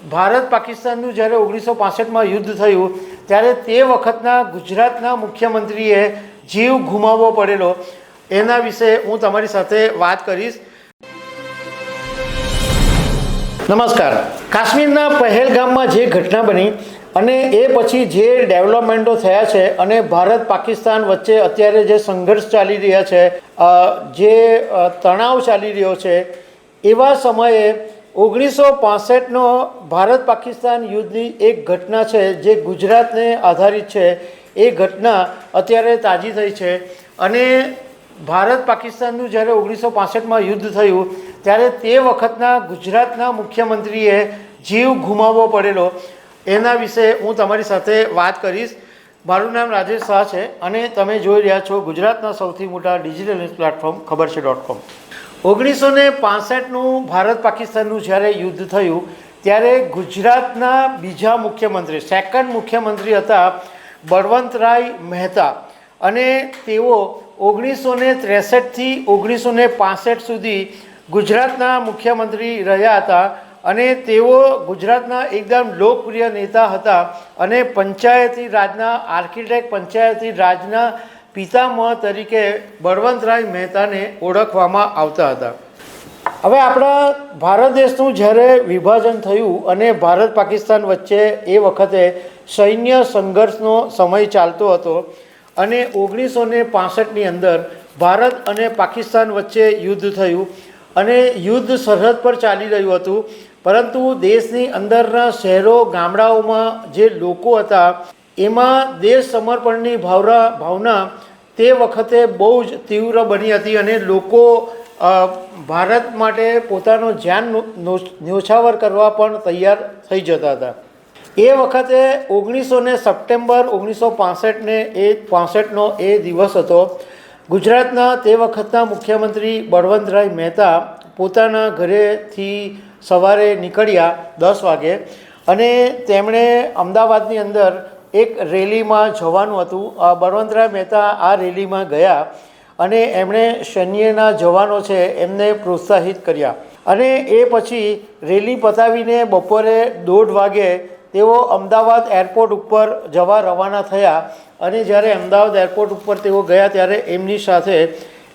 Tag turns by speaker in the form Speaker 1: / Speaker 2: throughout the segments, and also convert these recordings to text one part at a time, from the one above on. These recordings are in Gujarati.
Speaker 1: ભારત પાકિસ્તાનનું જ્યારે 1965માં યુદ્ધ થયું ત્યારે તે વખતના ગુજરાતના મુખ્યમંત્રીએ જીવ ગુમાવવો પડેલો એના વિશે હું તમારી સાથે વાત કરીશ। નમસ્કાર। કાશ્મીરના પહેલગામમાં જે ઘટના બની અને એ પછી જે ડેવલપમેન્ટો થયા છે અને ભારત પાકિસ્તાન વચ્ચે અત્યારે જે સંઘર્ષ ચાલી રહ્યા છે, જે તણાવ ચાલી રહ્યો છે, એવા સમયે 1965નો ભારત પાકિસ્તાન યુદ્ધની એક ઘટના છે જે ગુજરાતને આધારિત છે। એ ઘટના અત્યારે તાજી થઈ છે અને ભારત પાકિસ્તાનનું જ્યારે 1965માં યુદ્ધ થયું ત્યારે તે વખતના ગુજરાતના મુખ્યમંત્રીએ જીવ ગુમાવવો પડેલો એના વિશે હું તમારી સાથે વાત કરીશ। મારું નામ રાજેશ શાહ છે અને તમે જોઈ રહ્યા છો ગુજરાતના સૌથી મોટા ડિજિટલ ન્યૂઝ પ્લેટફોર્મ ખબરછે.com। 1965નું ભારત પાકિસ્તાનનું જ્યારે યુદ્ધ થયું ત્યારે ગુજરાતના બીજા મુખ્યમંત્રી, સેકન્ડ મુખ્યમંત્રી હતા બળવંતરાય મહેતા અને તેઓ 1963થી 1965 સુધી ગુજરાતના મુખ્યમંત્રી રહ્યા હતા અને તેઓ ગુજરાતના એકદમ લોકપ્રિય નેતા હતા અને પંચાયતી રાજના આર્કિટેક્ટ, પંચાયતી રાજના પિતામહ તરીકે બળવંતરાય મહેતાને ઓળખવામાં આવતા હતા। હવે આપણા ભારત દેશનું જ્યારે વિભાજન થયું અને ભારત પાકિસ્તાન વચ્ચે એ વખતે સૈન્ય સંઘર્ષનો સમય ચાલતો હતો અને 1965ની અંદર ભારત અને પાકિસ્તાન વચ્ચે યુદ્ધ થયું અને યુદ્ધ સરહદ પર ચાલી રહ્યું હતું, પરંતુ દેશની અંદરના શહેરો ગામડાઓમાં જે લોકો હતા એમાં દેશ સમર્પણની ભાવના તે વખતે બહુ જ તીવ્ર બની હતી અને લોકો ભારત માટે પોતાનો જાન ન્યોછાવર કરવા પણ તૈયાર થઈ જતા હતા। એ વખતે 19 સપ્ટેમ્બર 1965નો એ દિવસ હતો। ગુજરાતના તે વખતના મુખ્યમંત્રી બળવંતરાય મહેતા પોતાના ઘરેથી સવારે નીકળ્યા 10 વાગે અને તેમણે અમદાવાદની અંદર એક રેલીમાં જવાનું હતું। બળવંતરાય મહેતા આ રેલીમાં ગયા અને એમણે સૈન્યના જવાનો છે એમને પ્રોત્સાહિત કર્યા અને એ પછી રેલી પતાવીને બપોરે 1:30 વાગે તેઓ અમદાવાદ એરપોર્ટ ઉપર જવા રવાના થયા અને જ્યારે અમદાવાદ એરપોર્ટ ઉપર તેઓ ગયા ત્યારે એમની સાથે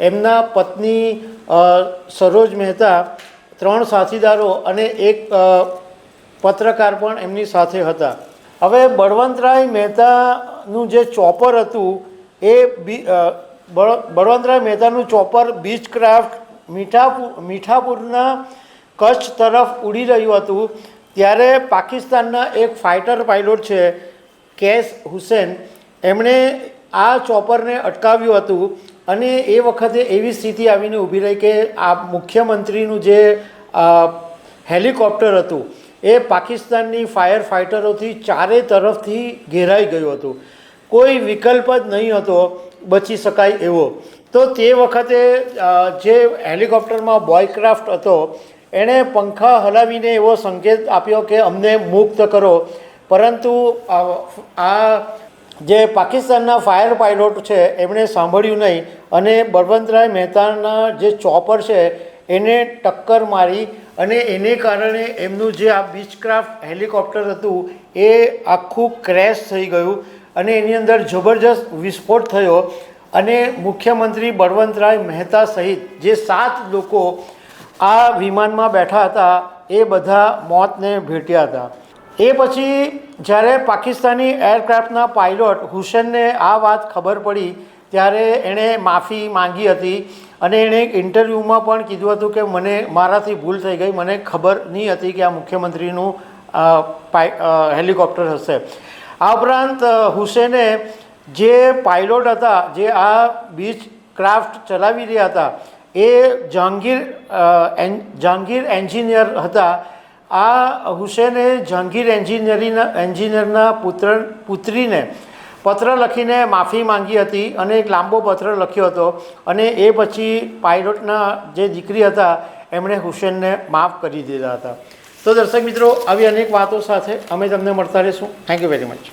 Speaker 1: એમના પત્ની સરોજ મહેતા, 3 સાથીદારો અને એક પત્રકાર પણ એમની સાથે હતા। હવે બળવંતરાય મહેતાનું જે ચોપર હતું એ બળવંતરાય મહેતાનું ચોપર બીચક્રાફ્ટ મીઠાપુરના કચ્છ તરફ ઉડી રહ્યું હતું ત્યારે પાકિસ્તાનના એક ફાઇટર પાયલોટ છે કેસ હુસેન, એમણે આ ચોપરને અટકાવ્યું હતું અને એ વખતે એવી સ્થિતિ આવીને ઊભી રહી કે આ મુખ્યમંત્રીનું જે હેલિકોપ્ટર હતું એ પાકિસ્તાનની ફાયર ફાઇટરોથી ચારે તરફથી ઘેરાઈ ગયું હતું, કોઈ વિકલ્પ જ નહીં હતો બચી શકાય એવો। તો તે વખતે જે હેલિકોપ્ટરમાં બોયક્રાફ્ટ હતો એણે પંખા હલાવીને એવો સંકેત આપ્યો કે અમને મુક્ત કરો, પરંતુ આ જે પાકિસ્તાનના ફાયર પાયલોટ છે એમણે સાંભળ્યું નહીં અને બળવંતરાય મહેતાના જે ચોપર છે એને ટક્કર મારી અને એને કારણે એમનું જે આ બીચક્રાફ્ટ હેલિકોપ્ટર હતું એ આખું ક્રેશ થઈ ગયું અને એની અંદર જબરજસ્ત વિસ્ફોટ થયો અને મુખ્યમંત્રી બળવંતરાય મહેતા સહિત જે 7 લોકો આ વિમાનમાં બેઠા હતા એ બધા મોતને ભેટ્યા હતા। એ પછી જ્યારે પાકિસ્તાની એરક્રાફ્ટના પાયલોટ હુસેનને આ વાત ખબર પડી ત્યારે એણે માફી માંગી હતી અને એણે એક ઇન્ટરવ્યૂમાં પણ કીધું હતું કે મારાથી ભૂલ થઈ ગઈ, મને ખબર નહીં હતી કે આ મુખ્યમંત્રીનું હેલિકોપ્ટર હશે। આ ઉપરાંત હુસેને જે પાયલોટ હતા જે આ બીચ ક્રાફ્ટ ચલાવી રહ્યા હતા એ જહાંગીર એન્જિનિયર હતા। આ હુસેને જહાંગીર એન્જિનિયરના પુત્રીને પત્ર લખીને માફી માંગી હતી અને એક લાંબો પત્ર લખ્યો હતો અને એ પછી પાયલોટના જે દીકરી હતા એમણે હુસેનને માફ કરી દીધા હતા। તો દર્શક મિત્રો, આવી અનેક વાતો સાથે અમે તમને મળતા રહીશું। Thank you very much.